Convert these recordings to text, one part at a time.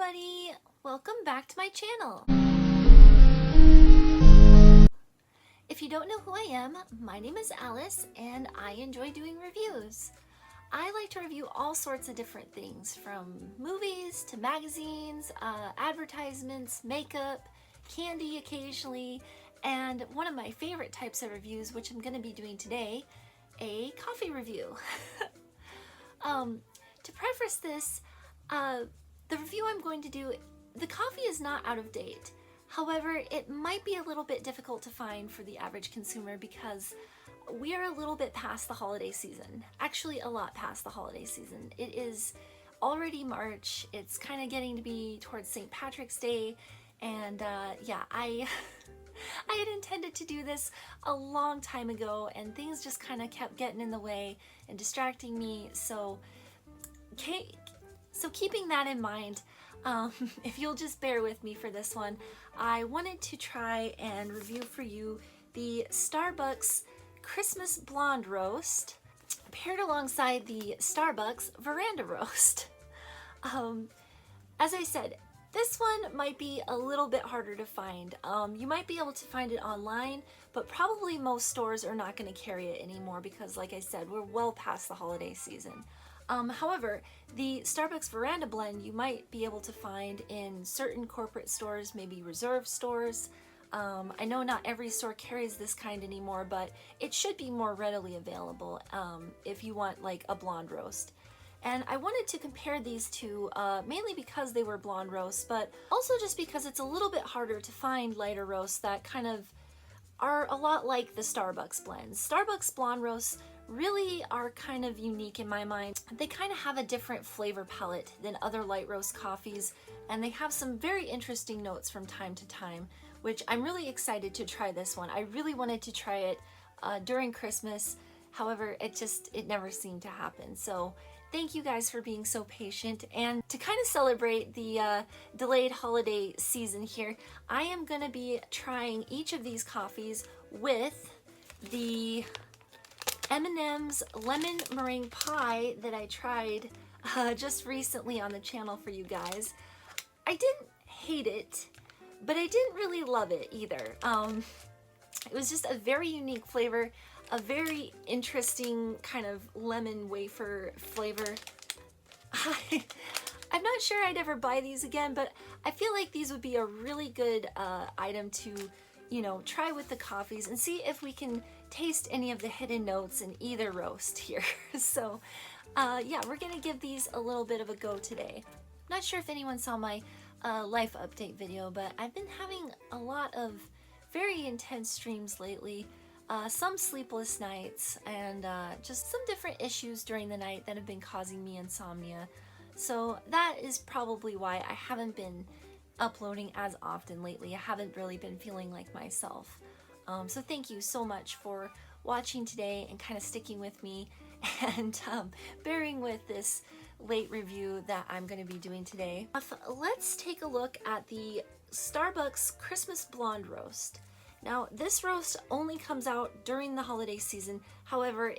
everybody! Welcome back to my channel. If you don't know who I am, my name is Alice and I enjoy doing reviews. I like to review all sorts of different things, from movies to magazines, advertisements, makeup, candy occasionally, and one of my favorite types of reviews, which I'm going to be doing today, a coffee review. To preface this, the review I'm going to do, the coffee is not out of date. However, it might be a little bit difficult to find for the average consumer because we are a little bit past the holiday season. Actually, a lot past the holiday season. It is already March. It's kind of getting to be towards St. Patrick's Day. And yeah, I had intended to do this a long time ago and things just kind of kept getting in the way and distracting me. So keeping that in mind, if you'll just bear with me for this one, I wanted to try and review for you the Starbucks Christmas Blonde Roast paired alongside the Starbucks Veranda Roast. As I said, this one might be a little bit harder to find. You might be able to find it online, but probably most stores are not going to carry it anymore because, like I said, we're well past the holiday season. However, the Starbucks Veranda blend you might be able to find in certain corporate stores, maybe reserve stores. I know not every store carries this kind anymore, but it should be more readily available if you want like a blonde roast. And I wanted to compare these two mainly because they were blonde roasts, but also just because it's a little bit harder to find lighter roasts that kind of are a lot like the Starbucks blends. Starbucks blonde roasts really are kind of unique in my mind. They kind of have a different flavor palette than other light roast coffees, and they have some very interesting notes from time to time, which I'm really excited to try this one. I really wanted to try it during Christmas. However, it never seemed to happen. So thank you guys for being so patient. And to kind of celebrate the delayed holiday season here, I am gonna be trying each of these coffees with the M&Ms lemon meringue pie that I tried just recently on the channel for you guys. I didn't hate it, but I didn't really love it either. It was just a very unique flavor, a very interesting kind of lemon wafer flavor. I'm not sure I'd ever buy these again, but I feel like these would be a really good item to, you know, try with the coffees and see if we can taste any of the hidden notes in either roast here. So yeah, we're gonna give these a little bit of a go today. Not sure if anyone saw my life update video, but I've been having a lot of very intense streams lately, some sleepless nights, and just some different issues during the night that have been causing me insomnia. So that is probably why I haven't been uploading as often lately. I haven't really been feeling like myself. So thank you so much for watching today and kind of sticking with me and bearing with this late review that I'm going to be doing today. Let's take a look at the Starbucks Christmas Blonde Roast. Now, this roast only comes out during the holiday season. However,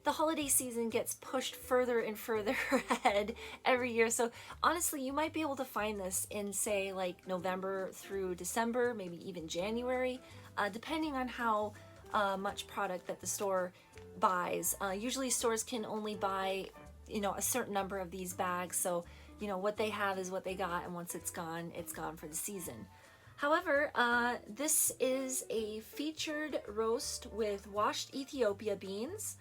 the holiday season gets pushed further and further ahead every year. So honestly, you might be able to find this in, say, like November through December, maybe even January, depending on how much product that the store buys. Usually stores can only buy, you know, a certain number of these bags. So, you know, what they have is what they got, and once it's gone for the season. However, this is a featured roast with washed Ethiopia beans.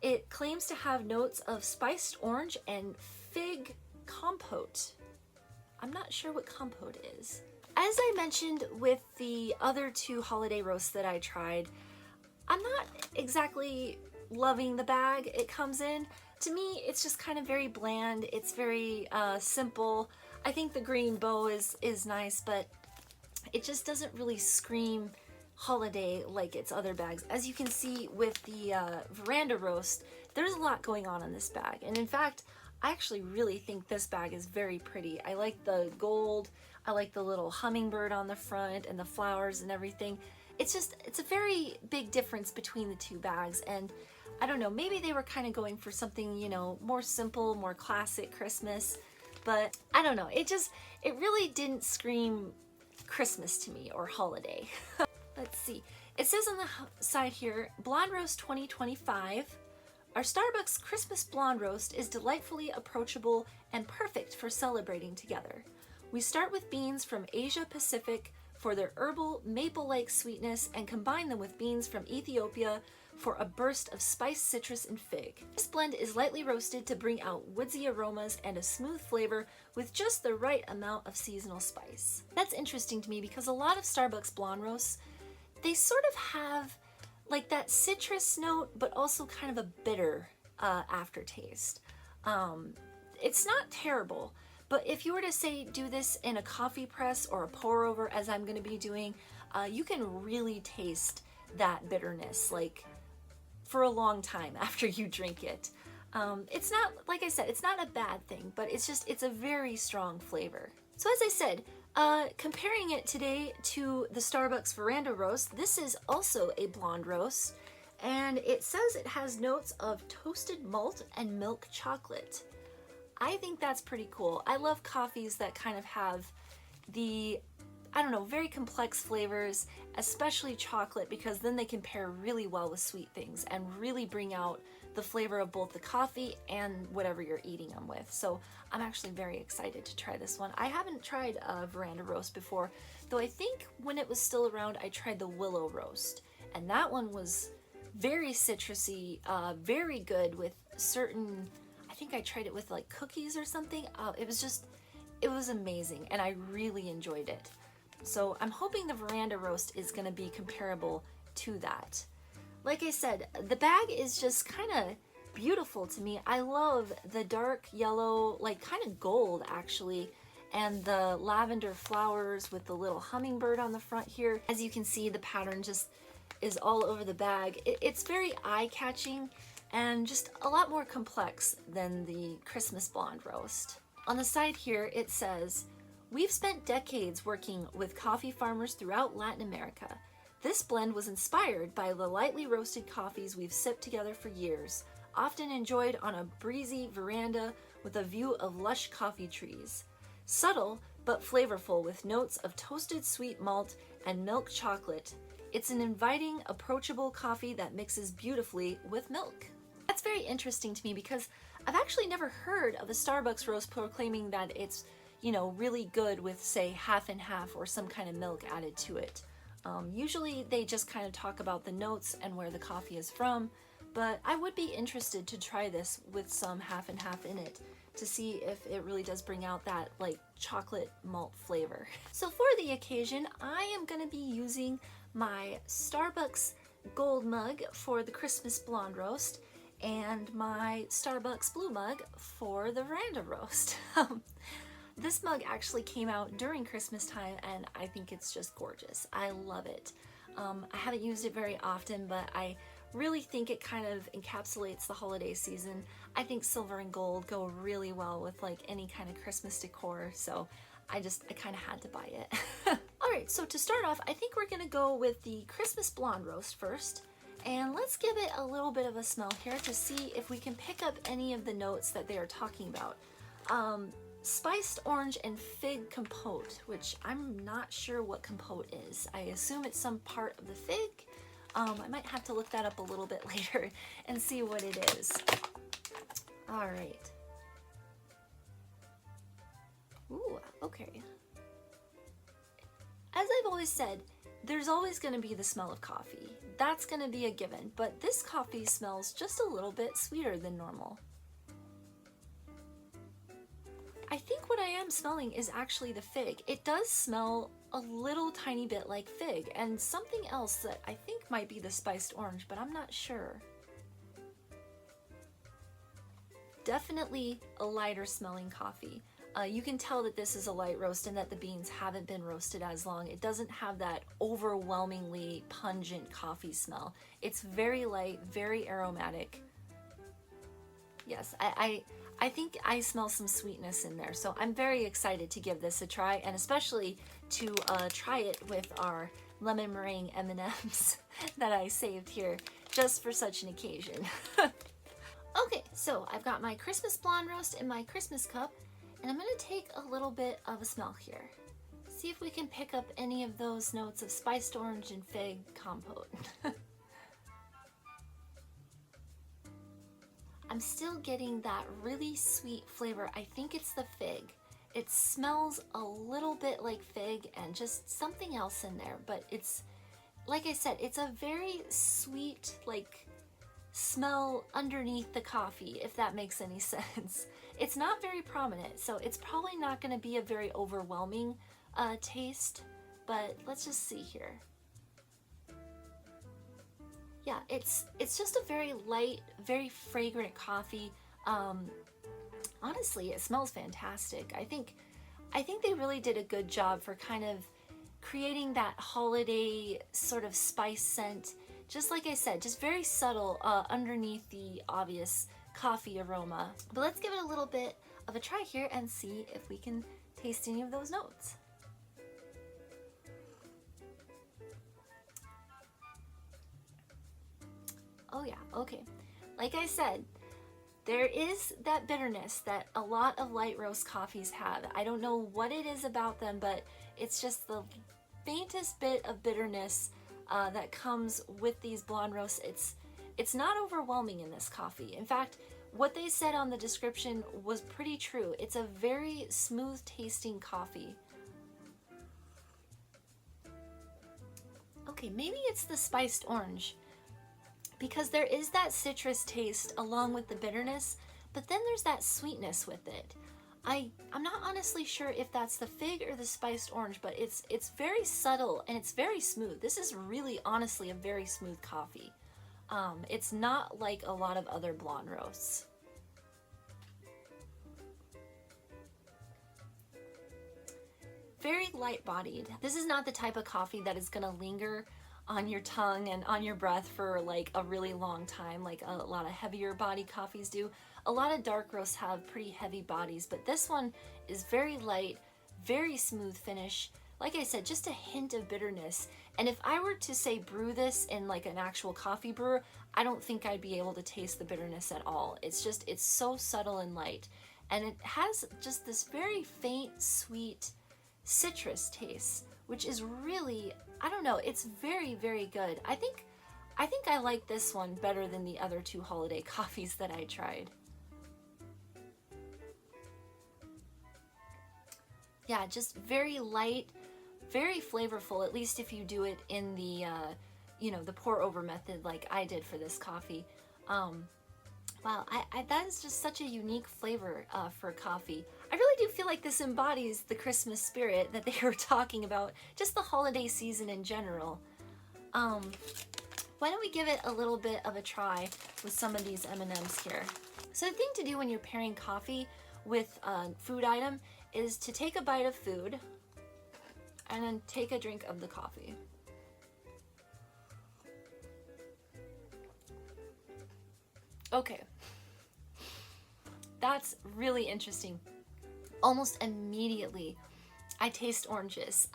It claims to have notes of spiced orange and fig compote. I'm not sure what compote is. As I mentioned with the other two holiday roasts that I tried, I'm not exactly loving the bag it comes in. To me, it's just kind of very bland. It's very simple. I think the green bow is nice, but it just doesn't really scream holiday like its other bags. As you can see with the Veranda roast, there's a lot going on in this bag, and in fact I actually really think this bag is very pretty. I like the gold, I like the little hummingbird on the front and the flowers and everything. It's a very big difference between the two bags, and I don't know, maybe they were kind of going for something, you know, more simple, more classic Christmas. but I don't know. It really didn't scream Christmas to me or holiday. Let's see. It says on the side here, Blonde Roast 2025. Our Starbucks Christmas Blonde Roast is delightfully approachable and perfect for celebrating together. We start with beans from Asia Pacific for their herbal, maple-like sweetness and combine them with beans from Ethiopia for a burst of spice, citrus, and fig. This blend is lightly roasted to bring out woodsy aromas and a smooth flavor with just the right amount of seasonal spice. That's interesting to me because a lot of Starbucks Blonde Roasts, they sort of have like that citrus note, but also kind of a bitter aftertaste. It's not terrible, but if you were to say do this in a coffee press or a pour over, as I'm going to be doing, you can really taste that bitterness like for a long time after you drink it. It's not, like I said, it's not a bad thing, but it's a very strong flavor. So as I said, comparing it today to the Starbucks Veranda Roast, this is also a blonde roast, and it says it has notes of toasted malt and milk chocolate. I think that's pretty cool. I love coffees that kind of have the, I don't know, very complex flavors, especially chocolate, because then they can pair really well with sweet things and really bring out the flavor of both the coffee and whatever you're eating them with. So I'm actually very excited to try this one. I haven't tried a Veranda Roast before, though I think when it was still around, I tried the Willow Roast, and that one was very citrusy, very good with certain, I think I tried it with like cookies or something. It was amazing, and I really enjoyed it. So I'm hoping the Veranda Roast is going to be comparable to that. Like I said, the bag is just kind of beautiful to me. I love the dark yellow, like kind of gold actually, and the lavender flowers with the little hummingbird on the front here. As you can see, the pattern just is all over the bag. It's very eye-catching and just a lot more complex than the Christmas Blonde Roast. On the side here, it says, "We've spent decades working with coffee farmers throughout Latin America. This blend was inspired by the lightly roasted coffees we've sipped together for years, often enjoyed on a breezy veranda with a view of lush coffee trees. Subtle but flavorful with notes of toasted sweet malt and milk chocolate. It's an inviting, approachable coffee that mixes beautifully with milk." That's very interesting to me because I've actually never heard of a Starbucks roast proclaiming that it's, you know, really good with, say, half and half or some kind of milk added to it. Usually they just kind of talk about the notes and where the coffee is from, but I would be interested to try this with some half and half in it to see if it really does bring out that like chocolate malt flavor. So for the occasion, I am going to be using my Starbucks gold mug for the Christmas Blonde Roast and my Starbucks blue mug for the Veranda Roast. This mug actually came out during Christmas time, and I think it's just gorgeous. I love it. I haven't used it very often, but I really think it kind of encapsulates the holiday season. I think silver and gold go really well with like any kind of Christmas decor, so I kind of had to buy it. Alright, so to start off, I think we're gonna go with the Christmas Blonde Roast first, and let's give it a little bit of a smell here to see if we can pick up any of the notes that they are talking about. Spiced orange and fig compote, which I'm not sure what compote is. I assume it's some part of the fig. I might have to look that up a little bit later and see what it is. All right. Ooh, okay. As I've always said, there's always going to be the smell of coffee. That's going to be a given, but this coffee smells just a little bit sweeter than normal. I think what I am smelling is actually the fig. It does smell a little tiny bit like fig, and something else that I think might be the spiced orange, but I'm not sure. Definitely a lighter smelling coffee. You can tell that this is a light roast and that the beans haven't been roasted as long. It doesn't have that overwhelmingly pungent coffee smell. It's very light, very aromatic. Yes, I think I smell some sweetness in there, so I'm very excited to give this a try, and especially to try it with our lemon meringue M&Ms that I saved here just for such an occasion. Okay, so I've got my Christmas Blonde Roast in my Christmas cup, And I'm gonna take a little bit of a smell here. See if we can pick up any of those notes of spiced orange and fig compote. I'm still getting that really sweet flavor. I think it's the fig. It smells a little bit like fig and just something else in there, but it's, like I said, it's a very sweet, like, smell underneath the coffee, if that makes any sense. It's not very prominent, so it's probably not going to be a very overwhelming taste, but let's just see here. Yeah, it's just a very light, very fragrant coffee. Honestly, it smells fantastic. I think they really did a good job for kind of creating that holiday sort of spice scent. Just like I said, just very subtle underneath the obvious coffee aroma. But let's give it a little bit of a try here and see if we can taste any of those notes. Oh yeah, okay. Like I said, there is that bitterness that a lot of light roast coffees have. I don't know what it is about them, but it's just the faintest bit of bitterness that comes with these blonde roasts. It's not overwhelming in this coffee. In fact, what they said on the description was pretty true. It's a very smooth tasting coffee. Okay, maybe it's the spiced orange, because there is that citrus taste along with the bitterness, but then there's that sweetness with it. I'm not honestly sure if that's the fig or the spiced orange, but it's very subtle and it's very smooth. This is really honestly a very smooth coffee. It's not like a lot of other blonde roasts. Very light-bodied. This is not the type of coffee that is gonna linger on your tongue and on your breath for like a really long time, like a lot of heavier body coffees do. A lot of dark roasts have pretty heavy bodies, but this one is very light, very smooth finish. Like I said, just a hint of bitterness. And if I were to say brew this in like an actual coffee brewer, I don't think I'd be able to taste the bitterness at all. It's so subtle and light. And it has just this very faint, sweet citrus taste, which is really, I don't know, it's very, very good. I think I like this one better than the other two holiday coffees that I tried. Yeah, just very light, very flavorful, at least if you do it in the, the pour over method like I did for this coffee. Wow, that is just such a unique flavor for coffee. I really do feel like this embodies the Christmas spirit that they were talking about, just the holiday season in general. Why don't we give it a little bit of a try with some of these M&Ms here. So the thing to do when you're pairing coffee with a food item is to take a bite of food and then take a drink of the coffee. Okay, that's really interesting. Almost immediately, I taste oranges.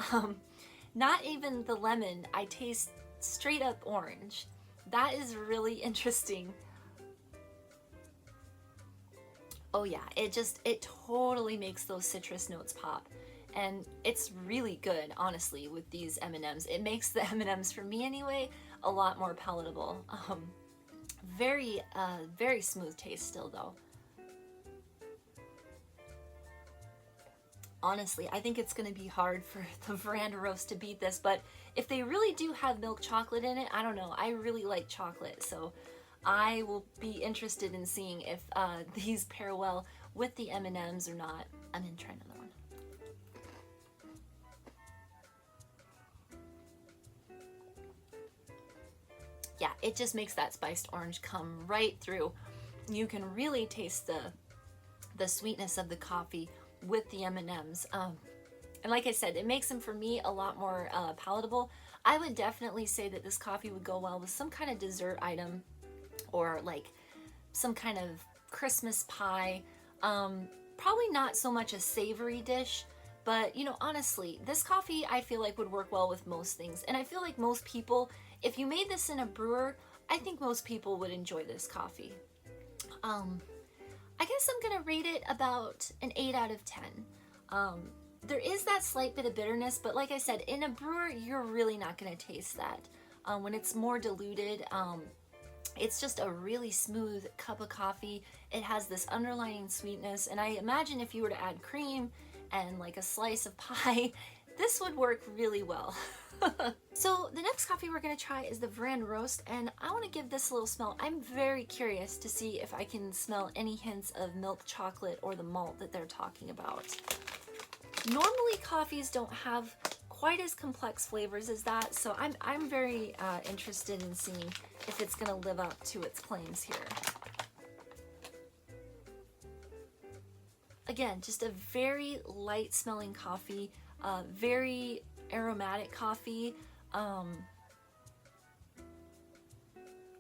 Not even the lemon, I taste straight up orange. That is really interesting. Oh yeah, it totally makes those citrus notes pop. And it's really good, honestly, with these M&Ms. It makes the M&Ms, for me anyway, a lot more palatable. Very smooth taste still though. Honestly, I think it's gonna be hard for the Veranda roast to beat this, but if they really do have milk chocolate in it, I don't know, I really like chocolate, so I will be interested in seeing if these pair well with the M&Ms or not. I'm gonna try another one. Yeah, it just makes that spiced orange come right through. You can really taste the sweetness of the coffee with the M&Ms. And like I said, it makes them, for me, a lot more palatable. I would definitely say that this coffee would go well with some kind of dessert item or like some kind of Christmas pie. Probably not so much a savory dish, but honestly, this coffee I feel like would work well with most things. And I feel like most people, if you made this in a brewer, I think most people would enjoy this coffee. I guess I'm gonna rate it about an 8 out of 10. There is that slight bit of bitterness, but like I said, in a brewer, you're really not gonna taste that. When it's more diluted, it's just a really smooth cup of coffee. It has this underlying sweetness, and I imagine if you were to add cream and like a slice of pie, this would work really well. So the next coffee we're gonna try is the Veranda roast, and I wanna give this a little smell. I'm very curious to see if I can smell any hints of milk chocolate or the malt that they're talking about. Normally coffees don't have quite as complex flavors as that, so I'm very interested in seeing if it's gonna live up to its claims here. Again, just a very light smelling coffee, very aromatic coffee. I'm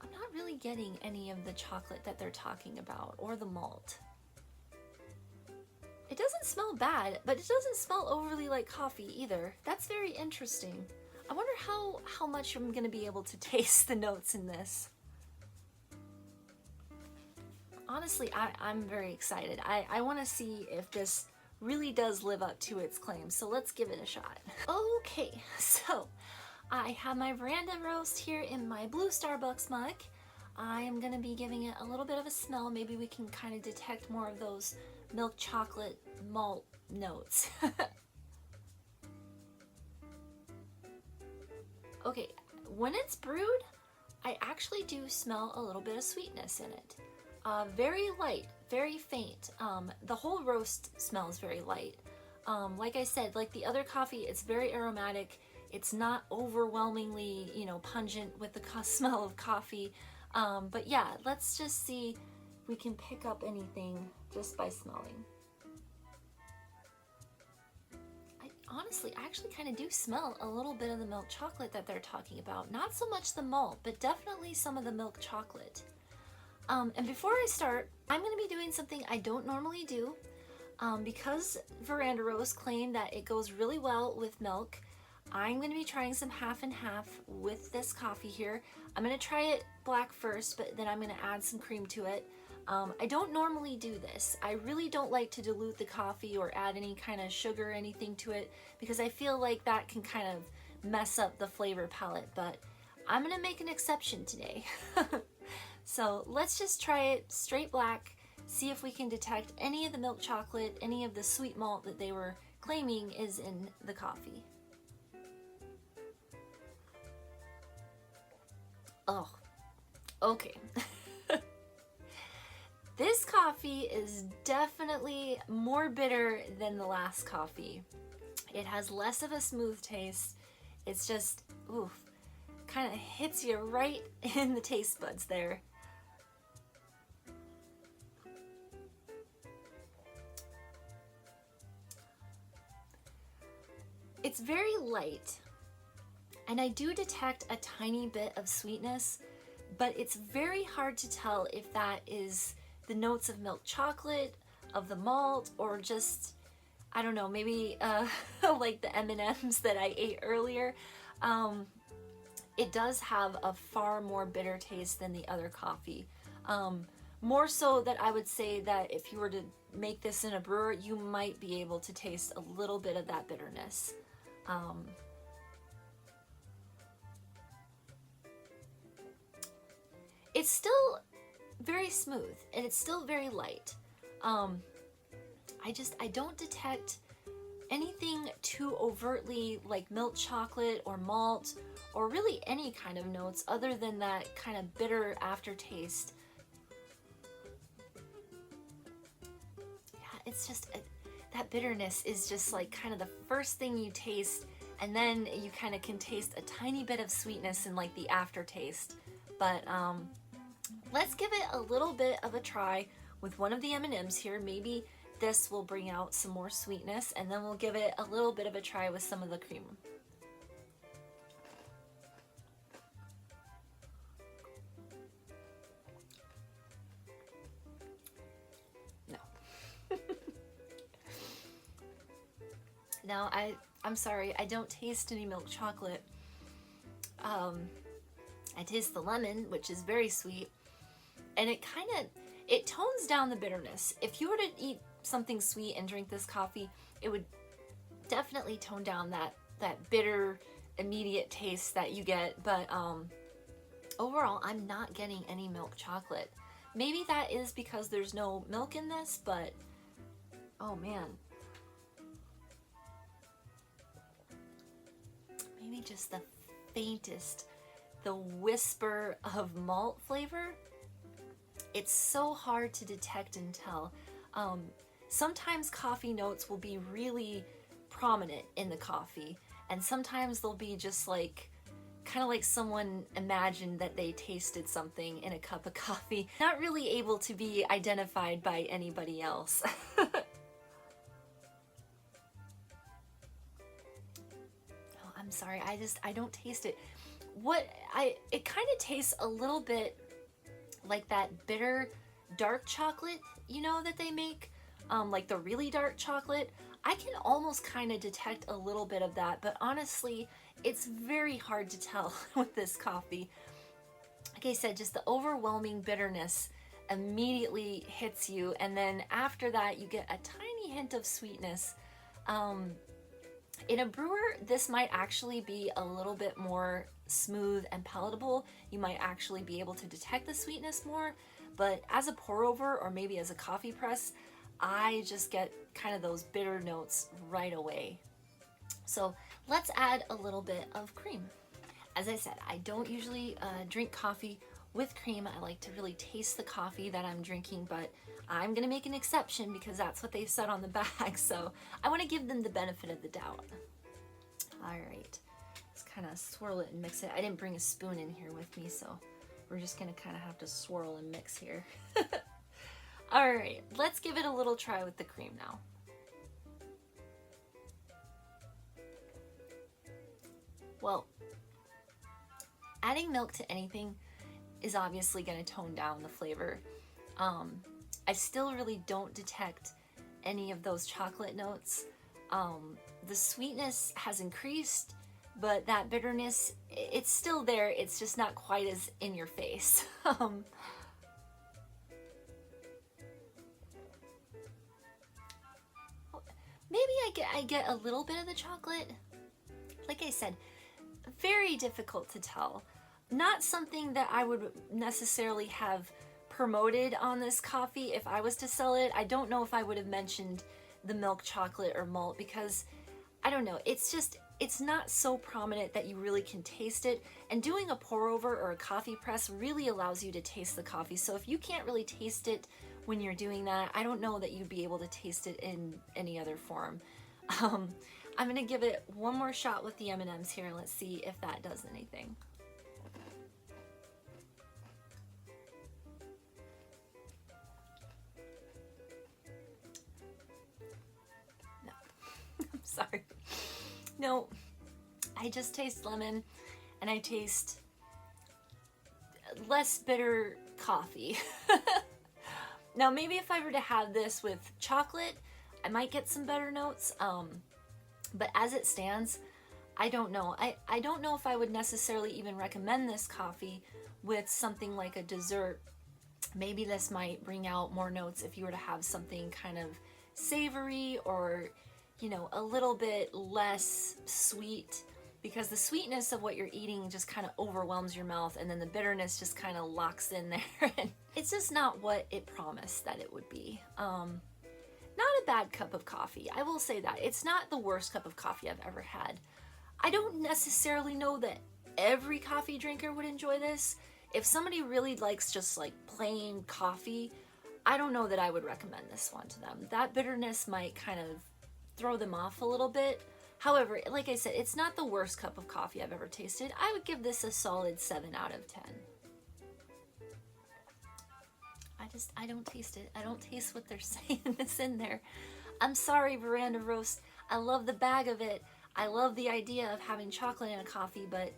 not really getting any of the chocolate that they're talking about or the malt. It doesn't smell bad, but it doesn't smell overly like coffee either. That's very interesting. I wonder how much I'm gonna be able to taste the notes in this. Honestly, I'm very excited. I wanna see if this really does live up to its claims, so let's give it a shot. Okay, so I have my Veranda roast here in my blue Starbucks mug. I am gonna be giving it a little bit of a smell. Maybe we can kind of detect more of those milk chocolate malt notes. Okay, when it's brewed, I actually do smell a little bit of sweetness in it. Very light, very faint. The whole roast smells very light. Like I said, like the other coffee, it's very aromatic. It's not overwhelmingly, pungent with the smell of coffee. But yeah, let's just see if we can pick up anything just by smelling. Honestly, I actually kind of do smell a little bit of the milk chocolate that they're talking about. Not so much the malt, but definitely some of the milk chocolate. And before I start, I'm going to be doing something I don't normally do. Because Veranda roast claimed that it goes really well with milk, I'm going to be trying some half and half with this coffee here. I'm going to try it black first, but then I'm going to add some cream to it. I don't normally do this. I really don't like to dilute the coffee or add any kind of sugar or anything to it because I feel like that can kind of mess up the flavor palette, but I'm gonna make an exception today. So let's just try it straight black, see if we can detect any of the milk chocolate, any of the sweet malt that they were claiming is in the coffee. Oh, okay. This coffee is definitely more bitter than the last coffee. It has less of a smooth taste. It's just, oof, kind of hits you right in the taste buds there. It's very light, and I do detect a tiny bit of sweetness, but it's very hard to tell if that is the notes of milk chocolate, of the malt, or just, I don't know, maybe like the M&Ms that I ate earlier. It does have a far more bitter taste than the other coffee. More so that I would say that if you were to make this in a brewer, you might be able to taste a little bit of that bitterness. It's still very smooth and it's still very light. I don't detect anything too overtly like milk chocolate or malt or really any kind of notes other than that kind of bitter aftertaste. Yeah, it's just that bitterness is just like kind of the first thing you taste, and then you kind of can taste a tiny bit of sweetness in like the aftertaste. But let's give it a little bit of a try with one of the M&Ms here. Maybe this will bring out some more sweetness, and then we'll give it a little bit of a try with some of the cream. No. Now, I'm sorry, I don't taste any milk chocolate. I taste the lemon, which is very sweet, and it it tones down the bitterness. If you were to eat something sweet and drink this coffee, it would definitely tone down that bitter immediate taste that you get. But overall, I'm not getting any milk chocolate. Maybe that is because there's no milk in this, but oh man. Maybe just the faintest, the whisper of malt flavor. It's so hard to detect and tell. Sometimes coffee notes will be really prominent in the coffee, and sometimes they'll be just like, kind of like someone imagined that they tasted something in a cup of coffee, not really able to be identified by anybody else. Oh, I'm sorry, I don't taste it. It kind of tastes a little bit like that bitter dark chocolate, you know, that they make, like the really dark chocolate. I can almost kind of detect a little bit of that, but honestly, it's very hard to tell with this coffee. Like I said, just the overwhelming bitterness immediately hits you, and then after that, you get a tiny hint of sweetness. In a brewer, this might actually be a little bit more smooth and palatable. You might actually be able to detect the sweetness more, but as a pour over or maybe as a coffee press, I just get kind of those bitter notes right away. So let's add a little bit of cream. As I said, I don't usually drink coffee with cream. I like to really taste the coffee that I'm drinking, but I'm gonna make an exception because that's what they said on the bag. So I wanna give them the benefit of the doubt. All right, let's kind of swirl it and mix it. I didn't bring a spoon in here with me, so we're just gonna kind of have to swirl and mix here. All right, let's give it a little try with the cream now. Well, adding milk to anything is obviously going to tone down the flavor. I still really don't detect any of those chocolate notes. The sweetness has increased, but that bitterness, it's still there. It's just not quite as in your face. Maybe I get a little bit of the chocolate. Like I said, very difficult to tell. Not something that I would necessarily have promoted on this coffee if I was to sell it. I don't know if I would have mentioned the milk chocolate or malt because I don't know. It's not so prominent that you really can taste it. And doing a pour over or a coffee press really allows you to taste the coffee. So if you can't really taste it when you're doing that, I don't know that you'd be able to taste it in any other form. I'm gonna give it one more shot with the M&Ms here and let's see if that does anything. No, I'm sorry. No, I just taste lemon and I taste less bitter coffee. Now, maybe if I were to have this with chocolate, I might get some better notes. But as it stands, I don't know. I don't know if I would necessarily even recommend this coffee with something like a dessert. Maybe this might bring out more notes if you were to have something kind of savory or, you know, a little bit less sweet, because the sweetness of what you're eating just kind of overwhelms your mouth and then the bitterness just kind of locks in there. And it's just not what it promised that it would be. Not a bad cup of coffee. I will say that. It's not the worst cup of coffee I've ever had. I don't necessarily know that every coffee drinker would enjoy this. If somebody really likes just like plain coffee, I don't know that I would recommend this one to them. That bitterness might kind of throw them off a little bit. However, like I said, it's not the worst cup of coffee I've ever tasted. I would give this a solid 7 out of 10. I don't taste it. I don't taste what they're saying is in there. I'm sorry, Veranda Roast. I love the bag of it. I love the idea of having chocolate in a coffee, but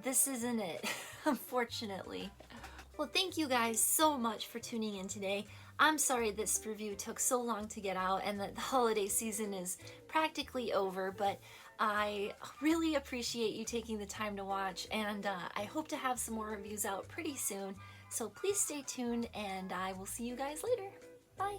this isn't it, unfortunately. Well, thank you guys so much for tuning in today. I'm sorry this review took so long to get out and that the holiday season is practically over, but I really appreciate you taking the time to watch, and I hope to have some more reviews out pretty soon. So please stay tuned and I will see you guys later. Bye.